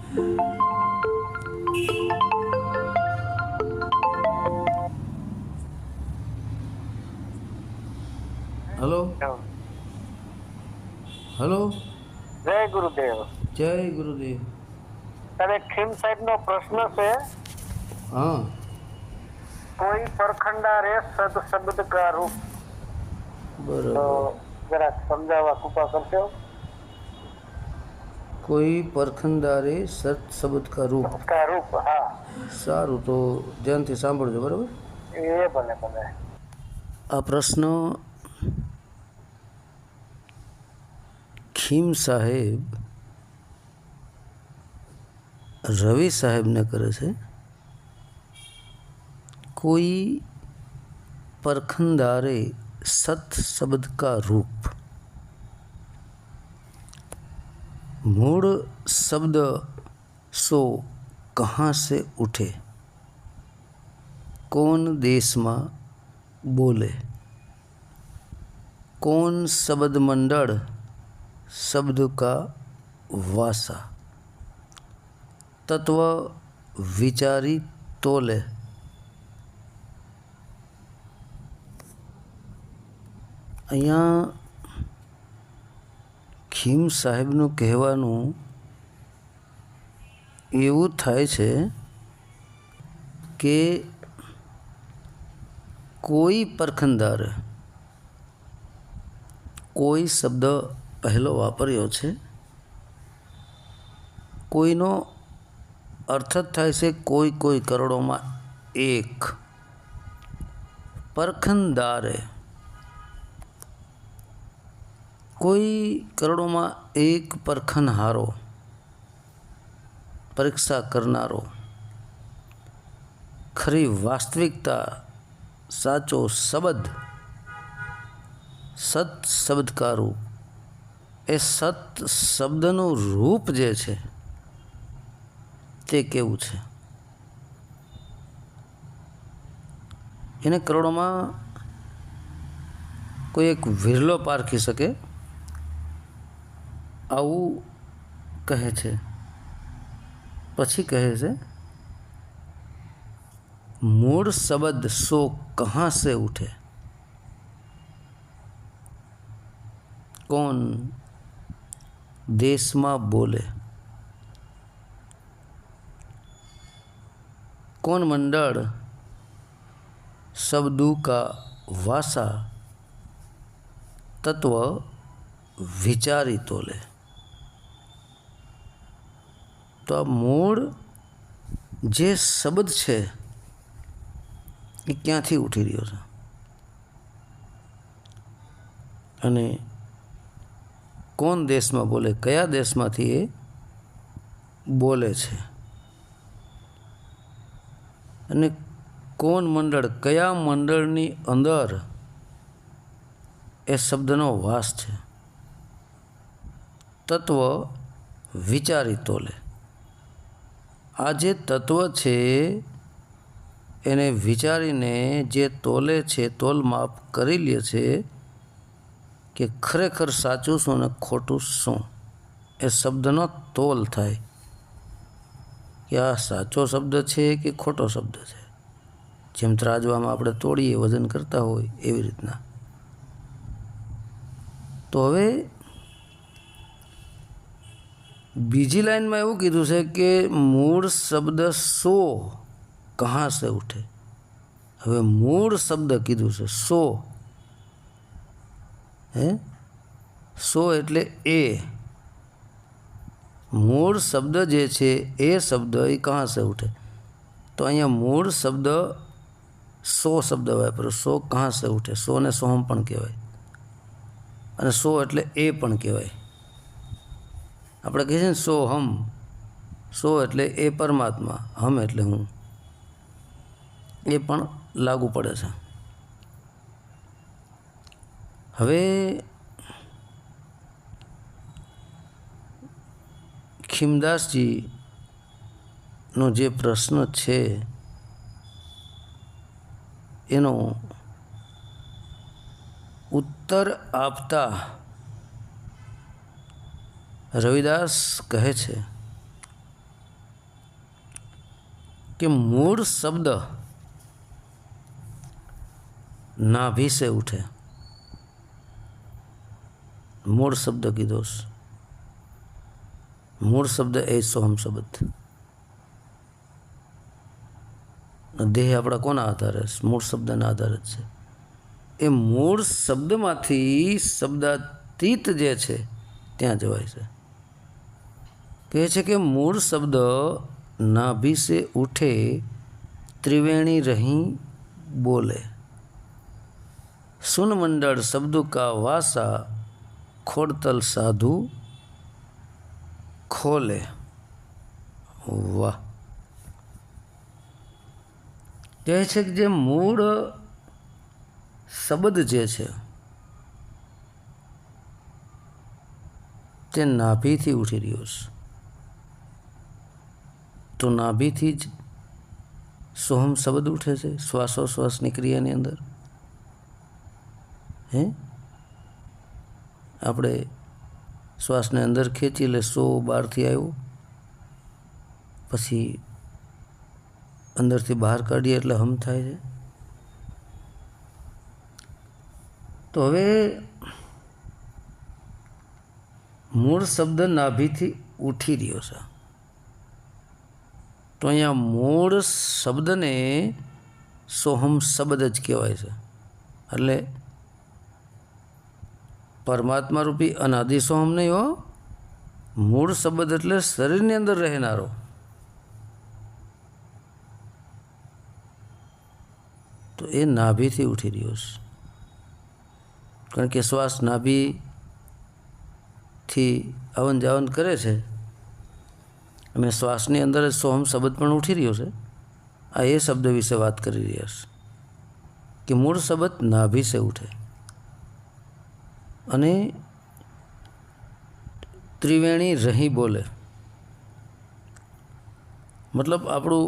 Hello hello. જય ગુરુદેવ. જય ગુરુદેવ. ત્યારે ખીમ સાહેબ નો પ્રશ્ન છે, હા. કોઈ પરખંડા રે સદ શબ્દ કા રૂપ. બરોબર. તો જરા સમજાવવા કૃપા કરશો. કોઈ પરખંદારે સત શબ્દ કા રૂપ. હા. સારું, તો ધ્યાનથી સાંભળજો. બરાબર. એ ભલે ભલે. આ પ્રશ્ન ખીમ સાહેબ રવિ સાહેબને કરે છે. કોઈ परखंदारे सत शब्द का रूप। मूल शब्द सो कहाँ से उठे, कौन देश में बोले, कौन शब्द मंडल शब्द का वासा, तत्व विचारी तोले। અહીંયા ખીમ સાહેબનું કહેવાનું એવું થાય છે કે કોઈ પરખંદાર, કોઈ શબ્દ પહેલો વાપર્યો છે, કોઈનો અર્થ જ થાય છે કોઈ કોઈ કરોડોમાં એક. પરખંદારે કોઈ કરોડોમાં એક પરખનહારો, પરીક્ષા કરનારો, ખરી વાસ્તવિકતા, સાચો શબ્દ, સત શબ્દ કા રૂપ. એ સત શબ્દનું રૂપ જે છે તે કેવું છે, એને કરોડોમાં કોઈ એક વિરલો પારખી શકે આવું કહે છે. પછી કહે છે, મૂળ શબ્દ સો કહાં સે ઉઠે, कौन देश में बोले, कौन मंडल शब्दों का वासा, तत्व विचारी तोले. तो आ मूળ જે શબ્દ છે એ ક્યાંથી ઉઠી રહ્યો છે અને કોણ દેશમાં બોલે, કયા દેશમાંથી એ બોલે છે, અને કોણ મંડળ, કયા મંડળની અંદર એ શબ્દનો વાસ છે, તત્વ વિચારી તોલે. આ જે તત્વ છે એને વિચારીને જે તોલે છે, તોલ માપ કરી લે છે કે ખરેખર સાચું શું ને ખોટું શું. એ શબ્દનો તોલ થાય કે આ સાચો શબ્દ છે કે ખોટો શબ્દ છે. જેમ ત્રાજવામાં આપણે તોડીએ, વજન કરતા હોય એવી રીતના. તો હવે બીજી લાઈનમાં એવું કીધું છે કે મૂળ શબ્દ સો કહાં સે ઉઠે. હવે મૂળ શબ્દ કીધું છે સો, સો એટલે એ મૂળ શબ્દ જે છે એ શબ્દ એ કહાં સે ઉઠે. તો અહીંયા મૂળ શબ્દ સો શબ્દ વાપર્યો. સો કહાં સે ઉઠે. સોને સોહમ પણ કહેવાય અને સો એટલે એ પણ કહેવાય. આપણે કહીએ છીએ ને સો હમ, સો એટલે એ પરમાત્મા, હમ એટલે હું, એ પણ લાગુ પડે છે. હવે ખીમદાસજીનો જે પ્રશ્ન છે એનો ઉત્તર આપતા રવિદાસ કહે છે कि मूल शब्द नाभि से उठे। मूल शब्द की दोष, मूल शब्द ए सोहम शब्द। देह अपना कोना आधारे? मूल शब्दना आधारे छे। ए मूल शब्दमांथी शब्दातीत जे छे त्यां जवाय छे। कहे छे कि मूल शब्द नाभि से उठे, त्रिवेणी रही बोले। सुन मंडल शब्दों का वासा, खोड़तल साधु खोले। वाह! कहे छे कि जे मूળ शब्द जे छे ते नाभिथी उठी रह्यो छे। तो नाभिथी ज सोहम शब्द उठे छे श्वासोश्वासनी क्रियानी अंदर। हे આપણે શ્વાસને અંદર ખેંચી એટલે સો બહારથી આવ્યો, પછી અંદરથી બહાર કાઢીએ એટલે હમ થાય છે। તો હવે મૂળ શબ્દ નાભીથી ઉઠી રહ્યો છે, તો અહીંયા મૂળ શબ્દને સોહમ શબ્દ જ કહેવાય છે। એટલે परमात्मा रूपी अनादि सोहम नहीं हो, मूल शब्द एटले शरीर ने अंदर रहनारो। तो ये नाभि थी उठी रह्यो छे, कारण के श्वास नाभि थी आवन जावन करे छे अने श्वासनी अंदर सोहम शब्द पण उठी रह्यो छे। आ ए शब्द विषे वात करी रह्या छे कि मूल शब्द नाभि से उठे અને ત્રિવેણી રહી બોલે। मतलब આપણું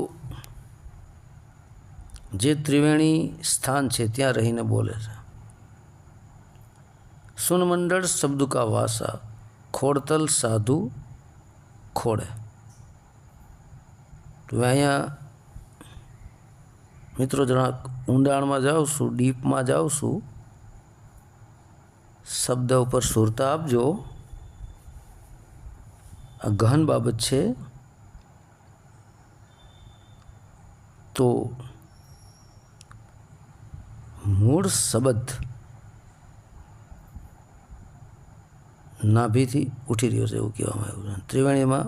જે ત્રિવેણી સ્થાન છે ત્યાં રહીને બોલે છે। સુનમંડળ શબ્દ કા વાસા, ખોડતલ સાધુ ખોડે। તો અહીંયા મિત્રો જરા ઊંડાણમાં જાઉં છું, ડીપમાં જાઉં છું। शब्द पर सुरता आपजो। आ गहन बाबत है। तो मूल शब्द नाभि उठी रह्यो छे एवुं कहेवामां आव्युं छे। त्रिवेणी में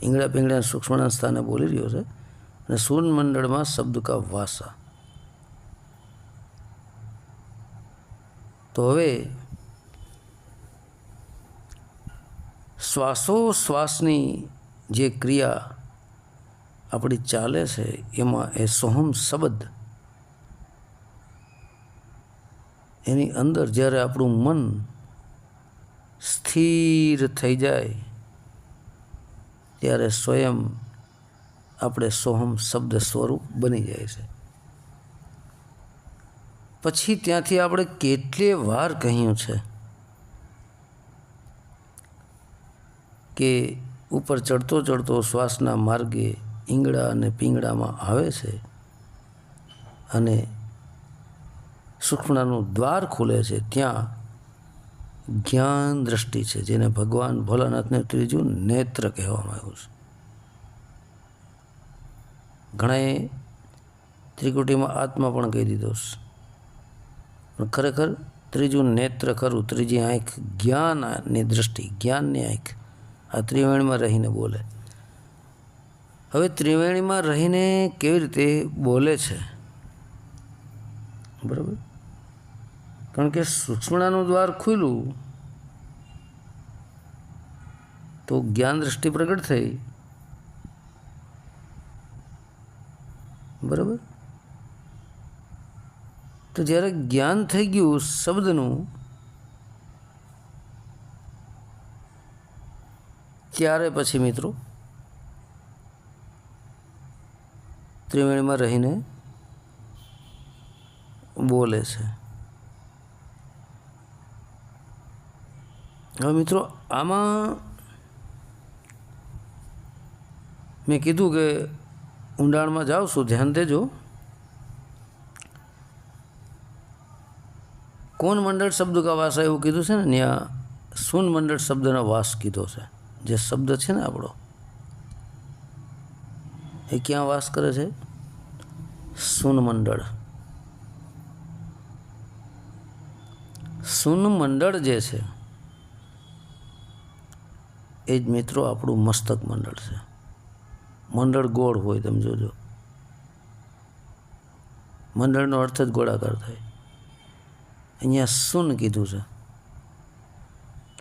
ईंगड़ा पींगड़ा सूक्ष्म स्थाने बोली रह्यो छे अने सूर्य मंडल में शब्द का वासा। तो हवे श्वासोश्वासनी जे क्रिया अपनी चाले छे एमां ए सोहम शब्द एनी अंदर ज्यारे आपणुं मन स्थिर थई जाए त्यारे स्वयं आपणे सोहम शब्द स्वरूप बनी जाए छे। पछी त्यांथी आपणे केटलीय वार कह्युं छे कि ऊपर चढ़तो चढ़तो श्वासना मार्गे ईंगड़ा अने पींगड़ा में आवे छे अने सूक्ष्मनानुं द्वार खुले छे, त्यां ज्ञान दृष्टि छे, जेने भगवान भोलानाथ ने त्रीजुं नेत्र कहेवामां आव्युं छे। घणाए त्रिकुटीमां आत्मा पण कही दीधो छे, पण खरेखर त्रीजुं नेत्र खरुं, त्रीजी आँख ज्ञाननी दृष्टि, ज्ञाननी आँख आ त्रिवेणी में रहीने बोले। हवे त्रिवेणी में रहीने केवी रीते बोले छे? बराबर, कारण के सूक्ष्मनानुं द्वार खुल्युं तो ज्ञान दृष्टि प्रकट थई। बराबर, तो ज्यारे ज्ञान थई गयुं शब्दनुं त्यारे पछी मित्रों त्रिवेणी में रहीने बोले छे। हवे मित्रों आमां मैं कीधुं के ઊંડાણમાં જાઉં છું, ધ્યાન દેજો. કોણ મંડળ શબ્દ કા વાસ એવું કીધું છે ને, ત્યાં સૂન મંડળ શબ્દનો વાસ કીધો છે. જે શબ્દ છે ને આપણો, એ ક્યાં વાસ કરે છે? સૂન મંડળ. સૂન મંડળ જે છે એ જ મિત્રો આપણું મસ્તક મંડળ છે. મંડળ ગોળ હોય, તમે જોજો. મંડળનો અર્થ જ ગોળાકાર થાય. અહીંયા શૂન કીધું છે.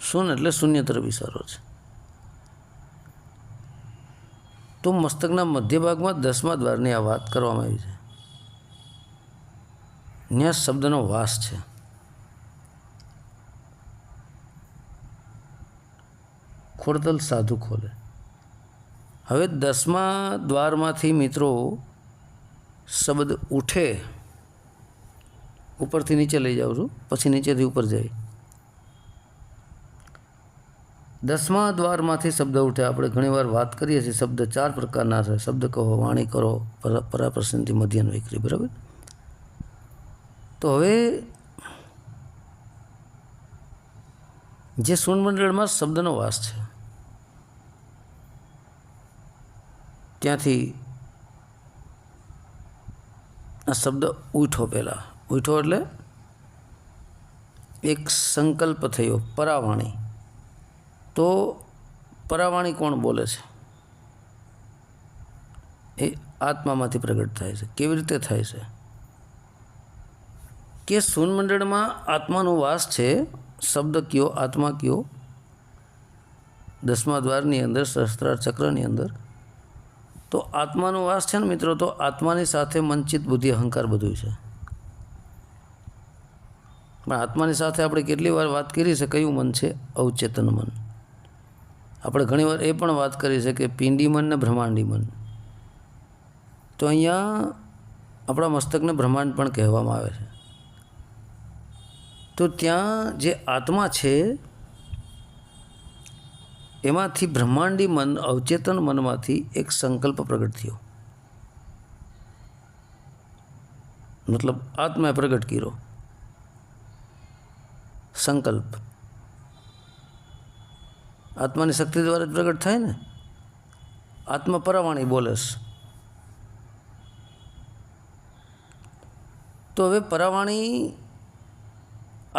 શૂન એટલે શૂન્ય તરફ ઇશારો છે. તો મસ્તકના મધ્ય ભાગમાં 10મા દ્વારની આ વાત કરવામાં આવી છે. ત્યાં શબ્દનો વાસ છે. ખોડતલ સાધુ ખોલે. હવે 10મા દ્વારમાંથી મિત્રો શબ્દ ઉઠે, ઉપરથી નીચે લઈ જાઉં છું, પછી નીચેથી ઉપર જાય. 10મા દ્વારમાંથી શબ્દ ઉઠે. આપણે ઘણીવાર વાત કરીએ છીએ, શબ્દ 4 પ્રકારના છે. શબ્દ કહો, વાણી કરો, પરાપ્રસન્નથી મધ્યન વૈખરી, બરાબર. તો હવે જે સૂનમંડળમાં શબ્દનો વાસ છે, ત્યાંથી આ શબ્દ ઉઠો. પહેલાં ઉઠો એટલે એક સંકલ્પ થયો, પરાવાણી. તો પરાવાણી કોણ બોલે છે? એ આત્મામાંથી પ્રગટ થાય છે. કેવી રીતે થાય છે? કે સૂનમંડળમાં આત્માનો વાસ છે. શબ્દ કયો, આત્મા કયો, 10મા દ્વારની અંદર, સહસ્ત્રાર ચક્રની અંદર. તો આત્માનો વાસ છે ને મિત્રો, તો આત્માની સાથે મનચિત બુદ્ધિ અહંકાર બધું છે. પણ આત્માની સાથે આપણે કેટલી વાર વાત કરી છે, કયું મન છે? અવચેતન મન. આપણે ઘણીવાર એ પણ વાત કરી છે કે પિંડી મન ને બ્રહ્માંડી મન. તો અહીંયા આપણા મસ્તકને બ્રહ્માંડ પણ કહેવામાં આવે છે. તો ત્યાં જે આત્મા છે એમાંથી બ્રહ્માંડી મન, અવચેતન મનમાંથી એક સંકલ્પ પ્રગટ થયો. મતલબ આત્માએ પ્રગટ કર્યો સંકલ્પ. આત્માની શક્તિ દ્વારા જ પ્રગટ થાય ને. આત્મા પરાવાણી બોલે છે. તો હવે પરાવાણી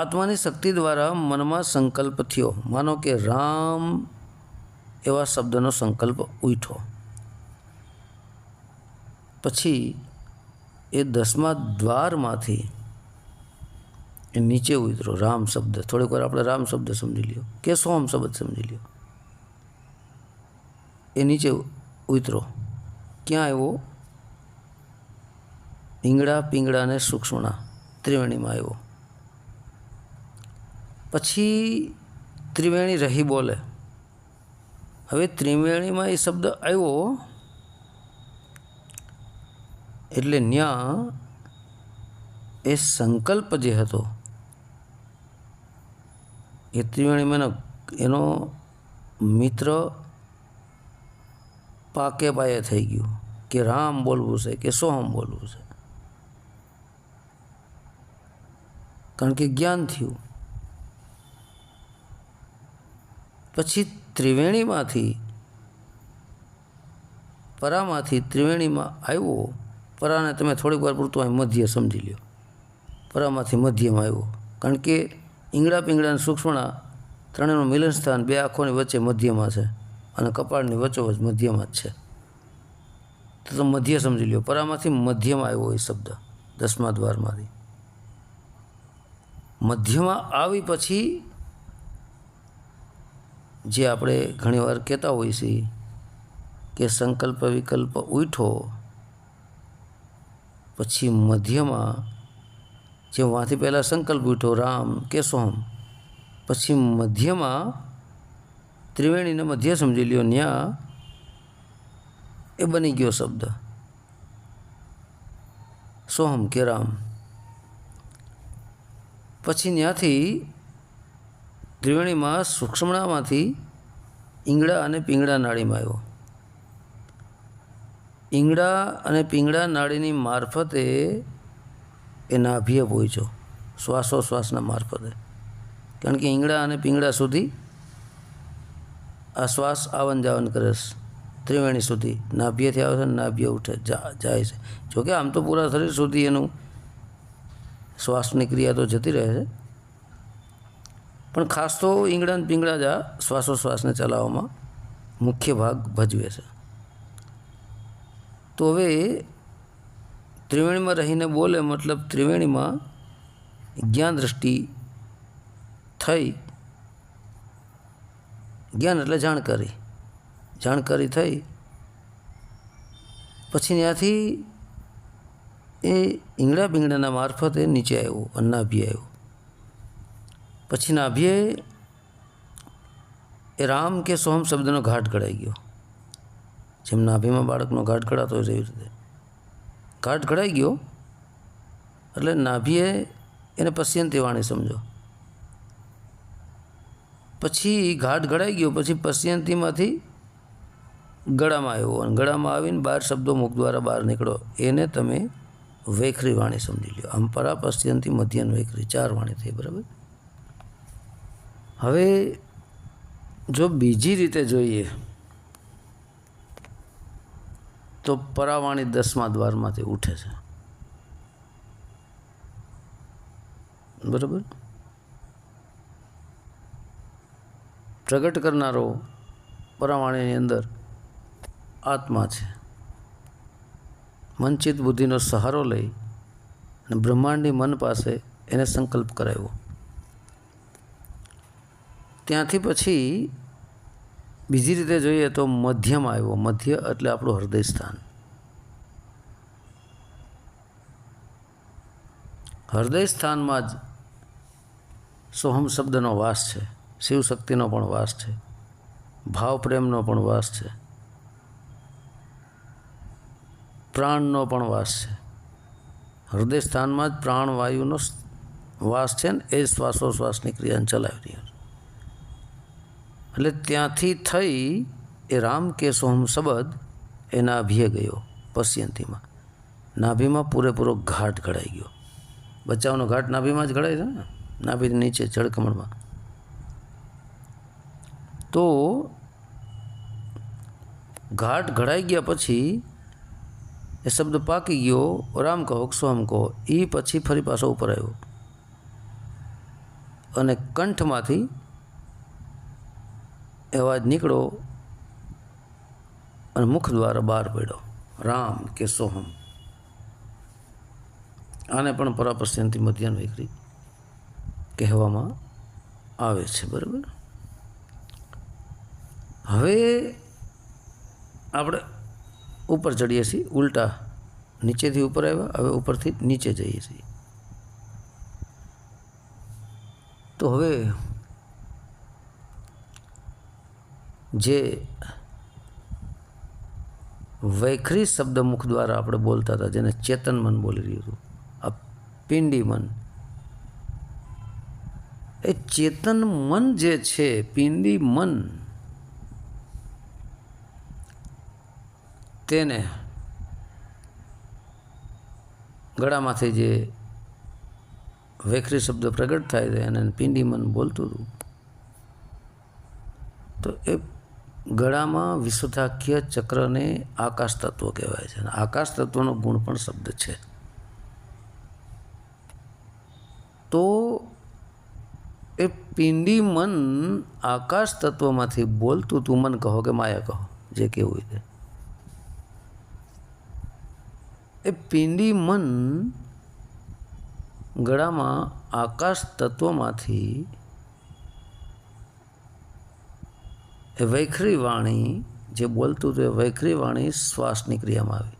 આત્માની શક્તિ દ્વારા મનમાં સંકલ્પ થયો. માનો કે રામ એવા શબ્દનો સંકલ્પ ઉઠ્યો. પછી એ 10મા દ્વારમાંથી એ નીચે ઉતરો. રામ શબ્દ, થોડીક વાર આપણે રામ શબ્દ સમજી લ્યો, કે સોમ શબ્દ સમજી લ્યો. એ નીચે ઉતરો. ક્યાં આવ્યો? ઈંગડા, પિંગળા અને સૂક્ષ્મણા ત્રિવેણીમાં આવ્યો. પછી ત્રિવેણી રહી બોલે. હવે ત્રિવેણીમાં એ શબ્દ આવ્યો એટલે ન્યા એ સંકલ્પ જે હતો એ ત્રિવેણીમાં એનો મિત્ર પાકે પાયે થઈ ગયો કે રામ બોલવું છે કે સોહમ બોલવું છે. કારણ કે જ્ઞાન થયું. પછી ત્રિવેણીમાંથી, પરામાંથી ત્રિવેણીમાં આવ્યો. પરાને તમે થોડીક વાર પૂરતું અહીં મધ્ય સમજી લ્યો. પરામાંથી મધ્યમાં આવ્યો. કારણ કે ઈંગડા, પિંગળા અને સૂક્ષ્મણા ત્રણેયનું મિલન સ્થાન બે આંખોની વચ્ચે મધ્યમાં છે, અને કપાળની વચ્ચોવચ્ચ મધ્યમાં જ છે. તો મધ્ય સમજી લ્યો. પરામાંથી મધ્યમાં આવ્યો એ શબ્દ 10મા દ્વારમાંથી. મધ્યમાં આવી પછી જે આપણે ઘણીવાર કહેતા હોઈએ છીએ કે સંકલ્પ વિકલ્પ ઉઠો, પછી મધ્યમાં જે વાંથી પહેલાં સંકલ્પ ઉઠો રામ કે સોમ, પછી મધ્યમાં ત્રિવેણીને મધ્ય સમજી લ્યો. ન્યા એ બની ગયો શબ્દ સોહમ કે રામ. પછી ત્યાંથી ત્રિવેણીમાં સૂક્ષ્મણામાંથી ઈંગડા અને પિંગળા નાળીમાં આવ્યો. ઈંગડા અને પિંગળા નાડીની મારફતે એ નાભીએ પહોંચ્યો, શ્વાસોશ્વાસના મારફતે. કારણ કે ઈંગડા અને પિંગળા સુધી આ શ્વાસ આવન જાવન કરે છે, ત્રિવેણી સુધી નાભીએથી આવે છે ને નાભીએ ઉઠે જાય છે. જોકે આમ તો પૂરા શરીર સુધી એનું શ્વાસની ક્રિયા તો જતી રહે છે, પણ ખાસ તો ઈંગડા અને પિંગળા જ આ શ્વાસોશ્વાસને ચલાવવામાં મુખ્ય ભાગ ભજવે છે. તો હવે ત્રિવેણીમાં રહીને બોલે, મતલબ ત્રિવેણીમાં જ્ઞાન દૃષ્ટિ થઈ. જ્ઞાન એટલે જાણકારી થઈ. પછી ત્યાંથી એ ઈંગડા બિંગડાના મારફતે નીચે આવ્યો અને નાભીએ આવ્યો. પછી નાભીએ એ રામ કે સોહમ શબ્દનો ઘાટ ઘડાઈ ગયો. જેમ નાભીમાં બાળકનો ઘાટ ઘડાતો હોય એવી રીતે ઘાટ ઘડાઈ ગયો. એટલે નાભીએ એને પશ્યંતી વાણી સમજો. પછી ઘાટ ઘડાઈ ગયો, પછી પશ્યંતીમાંથી ગળામાં આવ્યો અને ગળામાં આવીને 12 શબ્દો મુખ દ્વારા બહાર નીકળો. એને તમે વૈખરી વાણી સમજી લો. આમ પરા, પશ્યંતી, મધ્યન, વૈખરી 4 વાણી થઈ. બરાબર. હવે જો બીજી રીતે જોઈએ તો પરાવાણી 10મા દ્વારમાંથી ઉઠે છે. બરાબર. પ્રગટ કરનારો પરાવાણીની અંદર આત્મા છે. મનચિત બુદ્ધિનો સહારો લઈ અને બ્રહ્માંડની મન પાસે એને સંકલ્પ કરાવ્યો. ત્યાંથી પછી બીજી રીતે જોઈએ તો મધ્યમાં આવ્યો. મધ્ય એટલે આપણું હૃદય સ્થાન. હૃદય સ્થાનમાં જ સોહમ શબ્દનો વાસ છે, શિવશક્તિનો પણ વાસ છે, ભાવ પ્રેમનો પણ વાસ છે, પ્રાણનો પણ વાસ છે. હૃદય સ્થાનમાં જ પ્રાણવાયુનો વાસ છે ને એ શ્વાસોશ્વાસની ક્રિયાને ચલાવી રહ્યો છે. એટલે ત્યાંથી થઈ એ રામ કે સોહમ શબ્દ એ નાભીએ ગયો. પશ્યંતીમાં નાભીમાં પૂરેપૂરો ઘાટ ઘડાઈ ગયો. બચ્ચાઓનો ઘાટ નાભીમાં જ ઘડાય છે ને, નાભીની નીચે જળકમળમાં. તો ઘાટ ઘડાઈ ગયા પછી એ શબ્દ પાકી ગયો. રામ કહો કે સોહમ કહો. એ પછી ફરી પાછો ઉપર આવ્યો અને કંઠમાંથી અવાજ નીકળો અને મુખ દ્વારા બહાર પડ્યો, રામ કે સોહમ. આને પણ પરાપશ્યંતી, મધ્યાહન, વૈખરી કહેવામાં આવે છે. બરાબર. હવે આપણે ઉપર ચડીએ છીએ, ઉલટા નીચેથી ઉપર આવ્યા, હવે ઉપરથી નીચે જઈએ છીએ. તો હવે જે વૈખરી શબ્દ મુખ દ્વારા આપણે બોલતા હતા, જેને ચેતન મન બોલી રહ્યું હતું, આ પિંડી મન, એ ચેતન મન જે છે, પિંડી મન, તેને ગળામાંથી જે વૈખરી શબ્દ પ્રગટ થાય છે અને પિંડી મન બોલતું હતું, તો એ ગળામાં વિશુદ્ધાખ્ય ચક્રને આકાશ તત્વ કહેવાય છે. અને આકાશ તત્વનો ગુણ પણ શબ્દ છે. તો એ પિંડી મન આકાશ તત્વમાંથી બોલતું તું, મન કહો કે માયા કહો, જે કેવું હોય તે, એ પિંડી મન ગળામાં આકાશ તત્વમાંથી એ વૈખરી વાણી જે બોલતું હતું, એ વૈખરી વાણી શ્વાસની ક્રિયામાં આવી.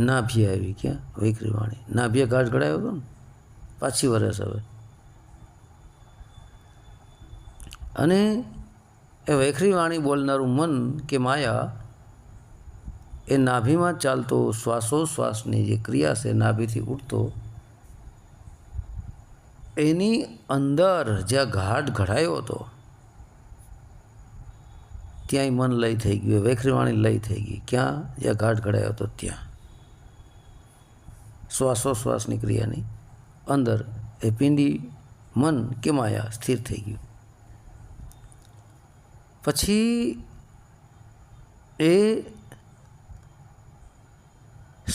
નાભીએ આવી. ક્યાં? વૈખરી વાણી નાભીએ ઘાટ ઘડાયો હતો ને, પાછી વરસ હવે. અને એ વૈખરી વાણી બોલનારું મન કે માયા એ નાભીમાં ચાલતો શ્વાસોશ્વાસની જે ક્રિયા છે, નાભીથી ઉઠતો, એની અંદર જ્યાં ઘાટ ઘડાયો હતો ત્યાંય મન લય થઈ ગયું, વેખરી વાણી લય થઈ ગઈ. ક્યાં? જ્યાં ઘાટ ઘડાયો હતો ત્યાં. શ્વાસોશ્વાસની ક્રિયાની અંદર એ પિંડી મન કે માયા સ્થિર થઈ ગયું. પછી એ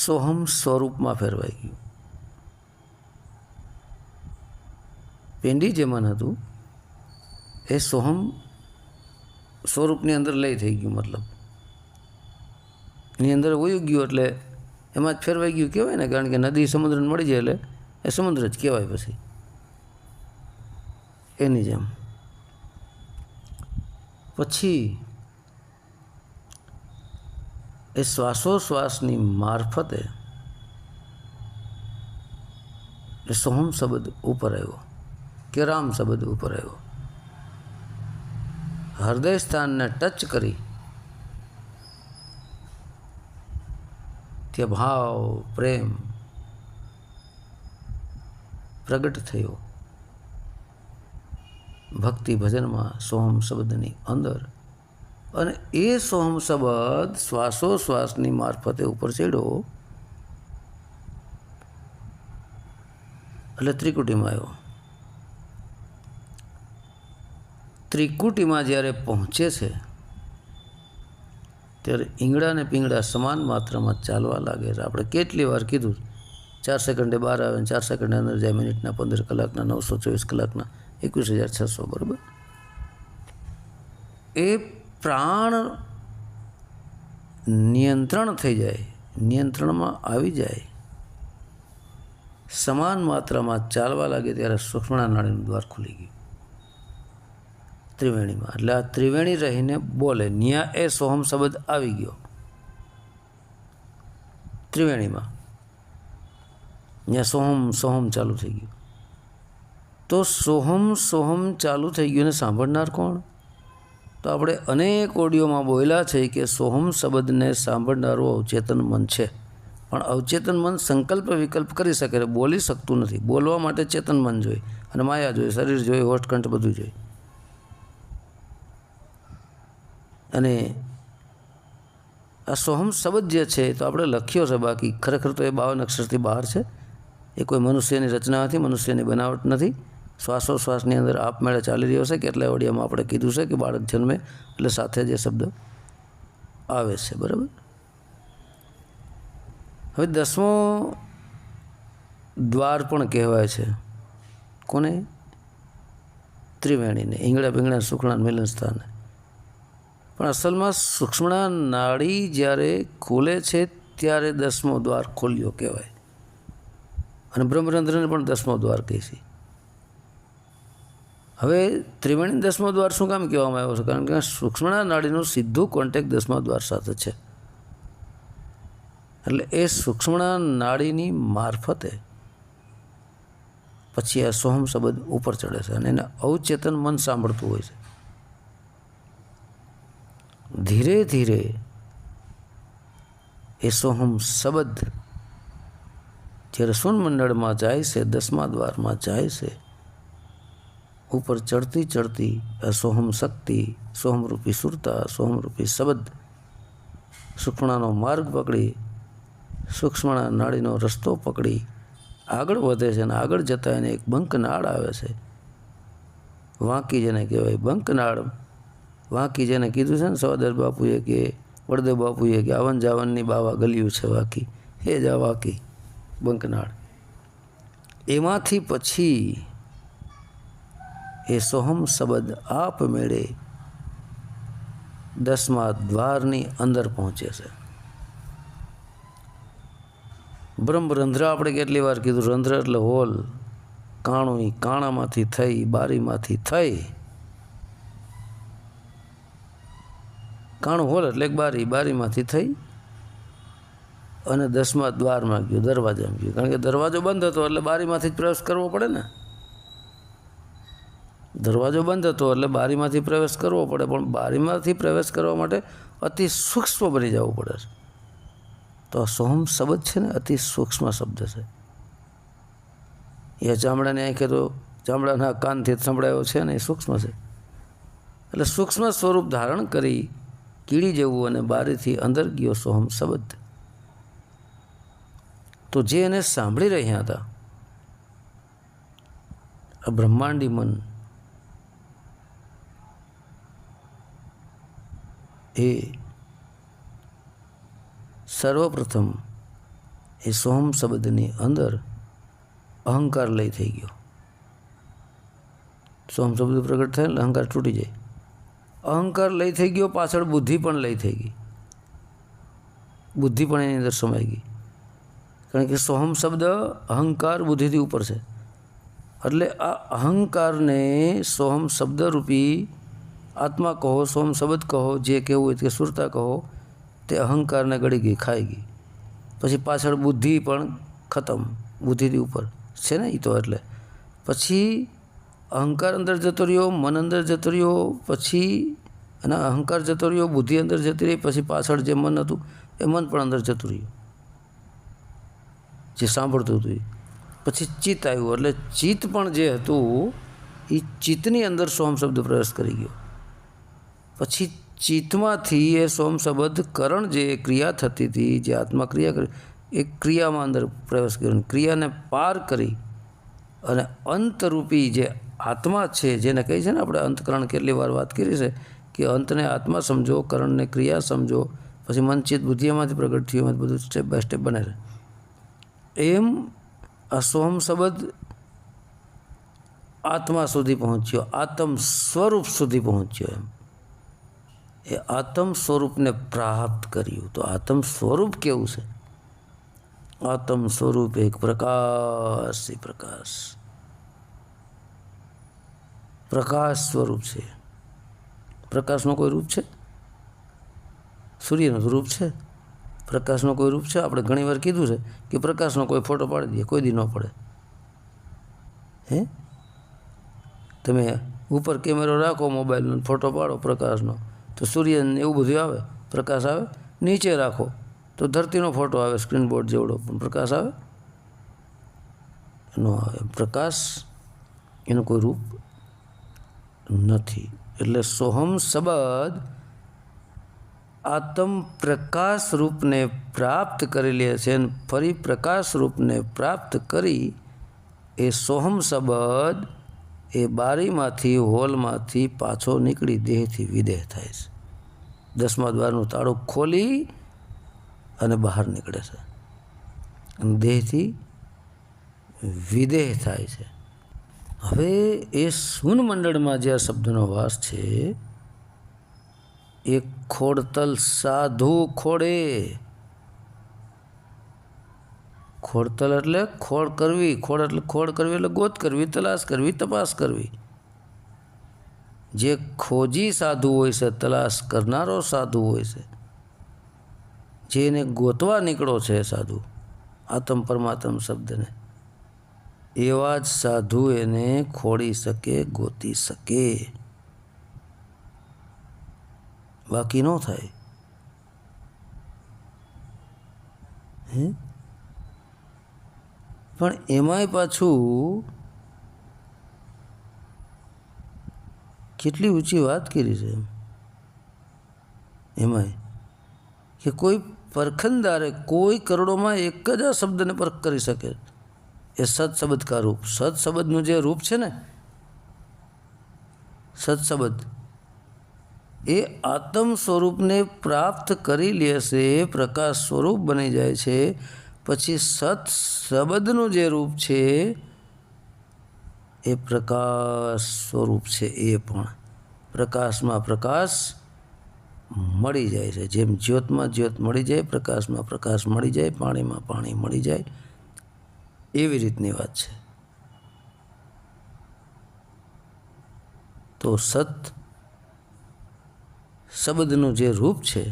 સોહમ સ્વરૂપમાં ફેરવાઈ ગયું. પિંડી જે મન હતું એ સોહમ સ્વરૂપની અંદર લય થઈ ગયું. મતલબ એની અંદર વયું ગયું એટલે એમાં જ ફેરવાઈ ગયું કહેવાય ને. કારણ કે નદી સમુદ્રને મળી જાય એટલે એ સમુદ્ર જ કહેવાય. પછી એની જેમ પછી એ શ્વાસોશ્વાસની મારફતે એ સોહમ શબ્દ ઉપર આવ્યો કે રામ શબ્દ ઉપર આવ્યો. હૃદય સ્થાનને ટચ કરી ત્યાં ભાવ પ્રેમ પ્રગટ થયો. ભક્તિ ભજનમાં સોહમ શબ્દની અંદર, અને એ સોહમ શબ્દ શ્વાસોશ્વાસની મારફતે ઉપર ચડ્યો એટલે ત્રિકુટીમાં આવ્યો. ત્રિકુટીમાં જ્યારે પહોંચે છે ત્યારે ઈંગડા ને પિંગડા સમાન માત્રામાં ચાલવા લાગે છે. આપણે કેટલી વાર કીધું, 4 સેકન્ડે બહાર આવે ને 4 સેકન્ડે અંદર જાય, મિનિટના 15 કલાકના 924 કલાકના 21,600. બરાબર? એ પ્રાણ નિયંત્રણ થઈ જાય, નિયંત્રણમાં આવી જાય, સમાન માત્રામાં ચાલવા લાગે ત્યારે સુષુમ્ના નાડીનું દ્વાર ખુલી ગયું ત્રિવેણીમાં. એટલે આ ત્રિવેણી રહીને બોલે. ન્યા એ સોહમ શબ્દ આવી ગયો ત્રિવેણીમાં. ત્યાં સોહમ સોહમ ચાલુ થઈ ગયું. તો સોહમ સોહમ ચાલુ થઈ ગયું ને સાંભળનાર કોણ? તો આપણે અનેક ઓડિયોમાં બોલ્યા છે કે સોહમ શબ્દને સાંભળનારું અવચેતન મન છે. પણ અવચેતન મન સંકલ્પ વિકલ્પ કરી શકે, બોલી શકતું નથી. બોલવા માટે ચેતન મન જોઈએ અને માયા જોઈએ, શરીર જોઈએ, હોઠકંઠ બધું જોઈએ. અને આ સોહમ શબ્દ જે છે તો આપણે લખ્યો છે, બાકી ખરેખર તો એ 52 અક્ષરથી બહાર છે. એ કોઈ મનુષ્યની રચના નથી, મનુષ્યની બનાવટ નથી. શ્વાસોશ્વાસની અંદર આપમેળે ચાલી રહ્યો છે. કેટલાય ઓડિયામાં આપણે કીધું છે કે બાળક જન્મે એટલે સાથે જે શબ્દ આવે છે. બરાબર? હવે 10મો દ્વાર પણ કહેવાય છે. કોને? ત્રિવેણીને, ઈંગડા પિંગડા સુખણા મિલન સ્થાને. પણ અસલમાં સુષુમ્ના નાડી જ્યારે ખુલે છે ત્યારે 10મો દ્વાર ખોલ્યો કહેવાય. અને બ્રહ્મરંધ્રને પણ 10મો દ્વાર કહે છે. હવે ત્રિવેણી 10મો દ્વાર શું કામ કહેવામાં આવ્યો છે? કારણ કે સુષુમ્ના નાડીનું સીધું કોન્ટેક્ટ 10મા દ્વાર સાથે છે. એટલે એ સુષુમ્ના નાડીની મારફતે પછી આ સોહમ શબ્દ ઉપર ચડે છે અને એને અવચેતન મન સાંભળતું હોય છે. ધીરે ધીરે એ સોહમ શબ્દ જ્યારે શૂન્યમંડળમાં જાય છે, 10મા દ્વારમાં જાય છે, ઉપર ચડતી ચડતી આ સોહમ શક્તિ, સોહમરૂપી સુરતા, સોહમરૂપી શબ્દ સુષુમ્નાનો માર્ગ પકડી, સુષુમ્ના નાડીનો રસ્તો પકડી આગળ વધે છે. અને આગળ જતાં એને એક બંકનાળ આવે છે. વાંકી જેને કહેવાય બંકનાળ. વાંકી જેને કીધું છે ને સવાદર બાપુએ કે વડદેવ બાપુએ કે આવન જાવનની બાવા ગલ્યું છે વાંકી, એ જ આ વાંકી બંકનાળ. એમાંથી પછી એ સોહમ શબ્દ આપમેળે 10મા દ્વારની અંદર પહોંચે છે. બ્રહ્મરંધ્ર આપણે કેટલી વાર કીધું, રંધ્ર એટલે હોલ, કાણું. કાણામાંથી થઈ, બારીમાંથી થઈ, કાણું હોલ એટલે એક બારી, બારીમાંથી થઈ અને 10મા દ્વારમાં ગયું, દરવાજામાં ગયું. કારણ કે દરવાજો બંધ હતો એટલે બારીમાંથી જ પ્રવેશ કરવો પડે ને. દરવાજો બંધ હતો એટલે બારીમાંથી પ્રવેશ કરવો પડે, પણ બારીમાંથી પ્રવેશ કરવા માટે અતિ સૂક્ષ્મ બની જવું પડે છે. તો આ સોહમ શબ્દ છે ને અતિ સૂક્ષ્મ શબ્દ છે. એ ચામડાની આંખે તો ચામડાના કાનથી સંભળાયો છે ને એ સૂક્ષ્મ છે. એટલે સૂક્ષ્મ સ્વરૂપ ધારણ કરી કીડી જેવું અને બારીથી અંદર ગયો સોહમ શબ્દ. તો જે એને સાંભળી રહ્યા હતા આ બ્રહ્માંડી મન એ સર્વપ્રથમ એ સોહમ શબ્દની અંદર અહંકાર લઈ થઈ ગયો. સોહમ શબ્દ પ્રગટ થાય એટલે અહંકાર તૂટી જાય. અહંકાર લઈ થઈ ગયો, પાછળ બુદ્ધિ પણ લઈ થઈ ગઈ. બુદ્ધિ પણ એની અંદર સમાઈ ગઈ, કારણ કે સોહમ શબ્દ અહંકાર બુદ્ધિથી ઉપર છે. એટલે આ અહંકારને સોહમ શબ્દરૂપી આત્મા કહો, સોહમ શબ્દ કહો, જે કહેવું હોય કે સુરતા કહો, તે અહંકારને ગળી ગઈ, ખાઈ ગઈ. પછી પાછળ બુદ્ધિ પણ ખતમ, બુદ્ધિથી ઉપર છે ને એ તો. એટલે પછી અહંકાર અંદર જતો રહ્યો, મન અંદર જતો રહ્યો, પછી અને અહંકાર જતો રહ્યો, બુદ્ધિ અંદર જતી રહી, પછી પાછળ જે મન હતું એ મન પણ અંદર જતું રહ્યું, જે સાંભળતું હતું. પછી ચિત્ત આવ્યું, એટલે ચિત્ત પણ જે હતું એ ચિત્તની અંદર સોહમ શબ્દ પ્રવેશ કરી ગયો. પછી ચિત્તમાંથી એ સોહમ શબ્દ કરણ જે ક્રિયા થતી હતી, જે આત્મા ક્રિયા કરી, એ ક્રિયામાં અંદર પ્રવેશ કર્યો. ક્રિયાને પાર કરી અને અંતરૂપી જે આત્મા છે, જેને કહી છે ને આપણે અંતકરણ, કેટલી વાર વાત કરી છે કે અંતને આત્મા સમજો, કરણને ક્રિયા સમજો, પછી મન ચિત્ત બુદ્ધિ એમાંથી પ્રગટ થયું, એમાં બધું સ્ટેપ બાય સ્ટેપ બને છે. એમ આ સોહમ શબ્દ આત્મા સુધી પહોંચ્યો, આત્મ સ્વરૂપ સુધી પહોંચ્યો. એમ એ આત્મ સ્વરૂપને પ્રાપ્ત કર્યું. તો આત્મ સ્વરૂપ કેવું છે? આત્મ સ્વરૂપ એક પ્રકાશ, પ્રકાશ પ્રકાશ સ્વરૂપ છે. પ્રકાશનો કોઈ રૂપ છે? સૂર્યનું રૂપ છે. પ્રકાશનો કોઈ રૂપ છે? આપણે ઘણી વાર કીધું છે કે પ્રકાશનો કોઈ ફોટો પાડી દઈએ, કોઈ દી ન પડે. હે, તમે ઉપર કેમેરો રાખો મોબાઈલનો, ફોટો પાડો પ્રકાશનો, તો સૂર્ય એવું બધું આવે, પ્રકાશ આવે. નીચે રાખો તો ધરતીનો ફોટો આવે, સ્ક્રીન બોર્ડ જેવડો, પણ પ્રકાશ આવે? ન આવે. પ્રકાશ એનું કોઈ રૂપ નથી. એટલે સોહમ શબ્દ આત્મ પ્રકાશ રૂપને પ્રાપ્ત કરી લે છે, અને ફરી પ્રકાશ રૂપને પ્રાપ્ત કરી એ સોહમ શબ્દ એ બારીમાંથી, હોલમાંથી પાછો નીકળી દેહથી વિદેહ થાય છે. 10મા દ્વારનું તાળું ખોલી અને બહાર નીકળે છે, અને દેહથી વિદેહ થાય છે. હવે એ શૂન મંડળમાં જે આ શબ્દનો વાસ છે, એ ખોડતલ સાધુ ખોડે. ખોડતલ એટલે ખોડ કરવી, ખોડ એટલે ખોડ કરવી એટલે ગોત કરવી, તલાશ કરવી, તપાસ કરવી. જે ખોજી સાધુ હોય છે, તલાશ કરનારો સાધુ હોય છે, જે એને ગોતવા નીકળો છે સાધુ, આત્મ પરમાત્મ શબ્દને, એવા જ સાધુ એને ખોડી શકે, ગોતી શકે, બાકી ન થાય. પણ એમાંય પાછું કેટલી ઊંચી વાત કરી છે એમાંય, કે કોઈ પરખંદારે કોઈ કરોડોમાં એક જ આ શબ્દને પરખ કરી શકે. એ સત શબ્દ કા રૂપ, સત શબ્દનું જે રૂપ છે ને, સત શબ્દ એ આત્મ સ્વરૂપને પ્રાપ્ત કરી લે છે, પ્રકાશ સ્વરૂપ બની જાય છે. પછી સત શબ્દનું જે રૂપ છે એ પ્રકાશ સ્વરૂપ છે. એ પણ પ્રકાશમાં પ્રકાશ મળી જાય છે. જેમ જ્યોતમાં જ્યોત મળી જાય, પ્રકાશમાં પ્રકાશ મળી જાય, પાણીમાં પાણી મળી જાય, એવી રીતની વાત છે. તો સત શબ્દનું જે રૂપ છે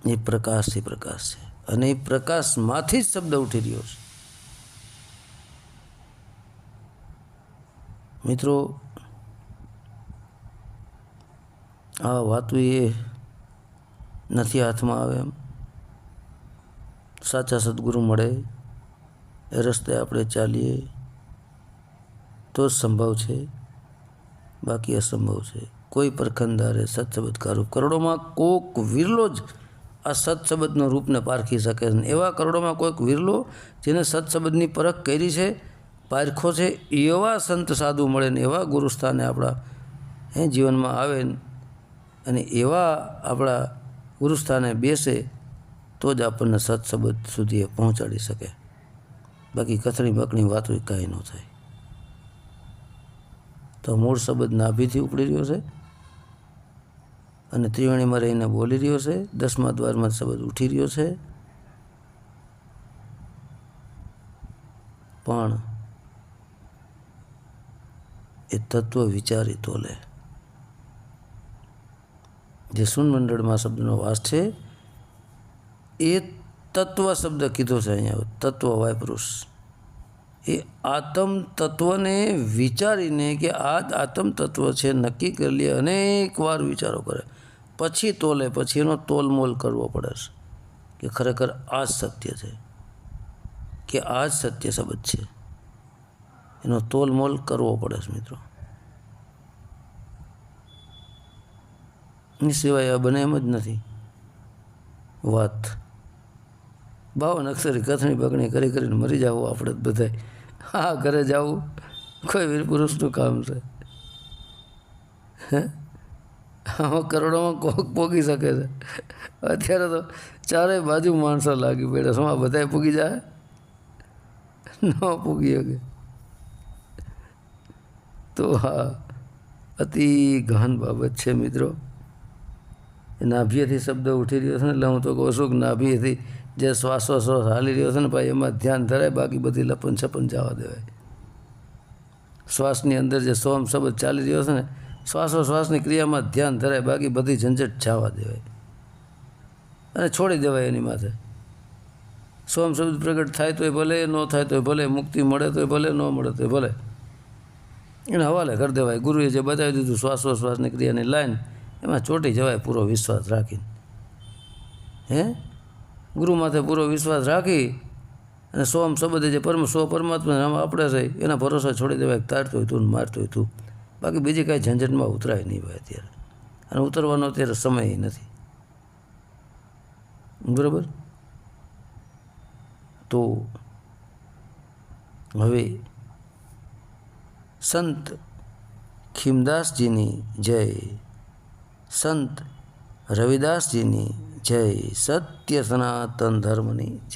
એ પ્રકાશથી પ્રકાશ છે, અને એ પ્રકાશમાંથી જ શબ્દ ઉઠી રહ્યો છે. મિત્રો, આ વાતું એ નથી હાથમાં આવે એમ. સાચા સદગુરુ મળે એ રસ્તે આપણે ચાલીએ તો જ સંભવ છે, બાકી અસંભવ છે. કોઈ પરખંદારે સત્સબદ કારૂપ. કરોડોમાં કોક વિરલો જ આ સત્સબદનો રૂપને પારખી શકે છે. એવા કરોડોમાં કોઈક વિરલો જેને સત્સબદની પરખ કરી છે, પારખો છે, એવા સંત સાધુ મળે ને એવા ગુરુસ્થાને આપણા જીવનમાં આવે અને એવા આપણા ગુરુસ્થાને બેસે તો જ આપણને સત્સબદ સુધી એ પહોંચાડી શકે. બાકી કથણી બકણી વાતો કાંઈ ન થાય. તો મૂળ શબ્દ નાભીથી ઉપડી રહ્યો છે અને ત્રિવેણીમાં રહીને બોલી રહ્યો છે. 10મા દ્વારમાં શબ્દ ઉઠી રહ્યો છે, પણ એ તત્વ વિચારી તોલે. જે શૂન્યમંડળમાં શબ્દનો વાસ છે એ તત્વ શબ્દ કીધો છે અહીંયા. તત્વ વાય પુરુષ એ આત્મ તત્વને વિચારીને કે આ જ આત્મ તત્વ છે નક્કી કરી લે, અનેક વાર વિચારો કરે, પછી તોલે, પછી એનો તોલમોલ કરવો પડે છે કે ખરેખર આ જ સત્ય છે, કે આ જ સત્ય શબ્દ છે. એનો તોલમોલ કરવો પડે છે મિત્રો. એ સિવાય આ બને એમ જ નથી વાત. 52 અક્ષરી કથણી બકણી કરી કરીને મરી જવું આપણે બધાય. હા, ઘરે જવું કોઈ વીર પુરુષનું કામ છે. આમાં કરોડોમાં કોક પોગી શકે છે. અત્યારે તો ચારે બાજુ માણસો લાગી પડ્યા. શું આ બધાય પૂગી જાય? ન પૂગી શકે. તો હા, અતિ ગહન બાબત છે મિત્રો. નાભીએથી શબ્દ ઉઠી રહ્યો છે ને, એટલે હું તો કહું છું કે નાભીએથી જે શ્વાસોશ્વાસ હાલી રહ્યો છે ને ભાઈ, એમાં ધ્યાન ધરાય, બાકી બધી લપન છપન જવા દેવાય. શ્વાસની અંદર જે સોમ શબ્દ ચાલી રહ્યો છે ને, શ્વાસોશ્વાસની ક્રિયામાં ધ્યાન ધરાય, બાકી બધી ઝંઝટ જવા દેવાય અને છોડી દેવાય એની માથે. સોમ શબ્દ પ્રગટ થાય તોય ભલે, ન થાય તોય ભલે, મુક્તિ મળે તોય ભલે, ન મળે તોય ભલે, એને હવાલે કરી દેવાય. ગુરુએ જે બતાવી દીધું શ્વાસોશ્વાસની ક્રિયાની લાઈન, એમાં ચોંટી જવાય પૂરો વિશ્વાસ રાખીને. ગુરુ માથે પૂરો વિશ્વાસ રાખી અને સોમ શબ્દ જે પરમાત્મા આપણે છે એના ભરોસે છોડી દેવાય. તારતો હોય તું ને મારતો હોય તું, બાકી બીજી કાંઈ ઝંઝટમાં ઉતરાય નહીં ભાઈ અત્યારે. અને ઉતરવાનો અત્યારે સમય નથી. બરાબર? તો હવે સંત ખીમદાસજીની જય, સંત રવિદાસજીની જય, સત્ય સનાતન ધર્મની જય.